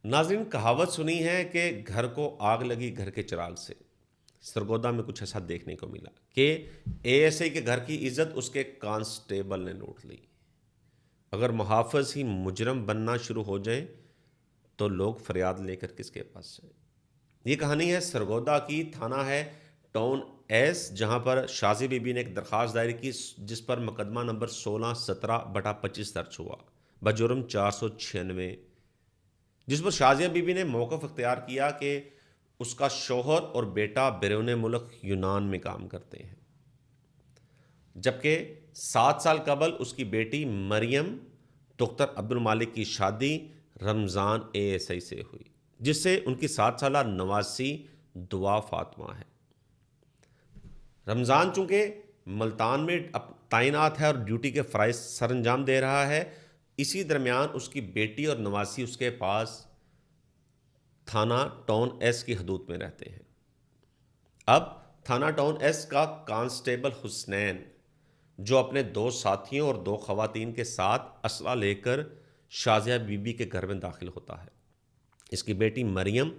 नाज़रीन, कहावत सुनी है कि घर को आग लगी घर के चिराग से। सरगोदा में कुछ ऐसा देखने को मिला कि एएसआई के घर की इज्जत उसके कांस्टेबल ने लूट ली। अगर मुहाफ़िज़ ही मुजरम बनना शुरू हो जाए तो लोग फरियाद लेकर किसके पास जाएं। ये कहानी है सरगोदा की। थाना है टाउन एस, जहां पर शाजी बीबी ने एक दरख्वास्त दायर की जिस पर मुकदमा नंबर 16/17/25 दर्ज हुआ बजुर्म 496, जिस पर शाजिया बीबी ने मौक़िफ़ अख्तियार किया कि उसका शौहर और बेटा बैरून मुल्क यूनान में काम करते हैं, जबकि 7 साल कबल उसकी बेटी मरियम डॉक्टर अब्दुल मालिक की शादी रमज़ान एएसआई से हुई, जिससे उनकी 7 साला नवासी दुआ फातिमा है। रमज़ान चूँकि मुल्तान में अब तैनात है और ड्यूटी के फ़राइज़ सर अंजाम दे रहा है, इसी दरमियान उसकी बेटी और नवासी उसके पास थाना टाउन एस की हदूद में रहते हैं। अब थाना टाउन एस का कांस्टेबल हुसनैन, जो अपने 2 साथियों और 2 खवातीन के साथ असला लेकर शाजिया बीबी के घर में दाखिल होता है, इसकी बेटी मरियम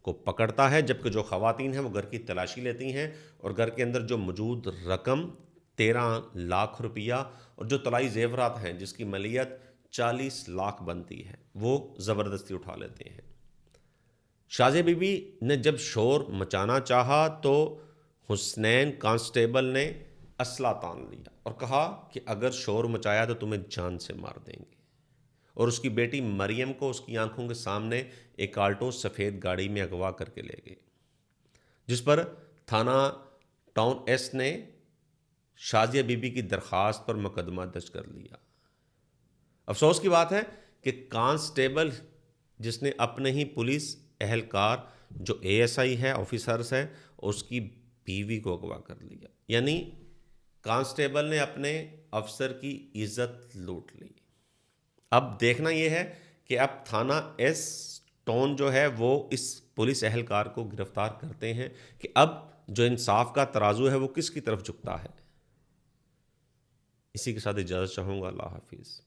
को पकड़ता है, जबकि जो खवातीन हैं वो घर की तलाशी लेती हैं और घर के अंदर जो मौजूद रकम 13 लाख रुपया और जो तलाई जेवरात हैं जिसकी मलियत 40 लाख बनती है, वो ज़बरदस्ती उठा लेते हैं। शाजिया बीबी ने जब शोर मचाना चाहा तो हुसनैन कांस्टेबल ने असला तान लिया और कहा कि अगर शोर मचाया तो तुम्हें जान से मार देंगे, और उसकी बेटी मरियम को उसकी आंखों के सामने एक आल्टो सफ़ेद गाड़ी में अगवा करके ले गए, जिस पर थाना टाउन एस ने शाजिया बीबी की दरख्वास्त पर मुकदमा दर्ज कर लिया। अफसोस की बात है कि कांस्टेबल जिसने अपने ही पुलिस एहलकार जो एएसआई है, ऑफिसर्स है, उसकी बीवी को अगवा कर लिया। यानी कांस्टेबल ने अपने अफसर की इज्जत लूट ली। अब देखना यह है कि अब थाना एस टाउन जो है वो इस पुलिस एहलकार को गिरफ्तार करते हैं कि अब जो इंसाफ का तराजू है वो किसकी तरफ झुकता है। इसी के साथ इजाज़त चाहूँगा। अल्लाह हाफिज़।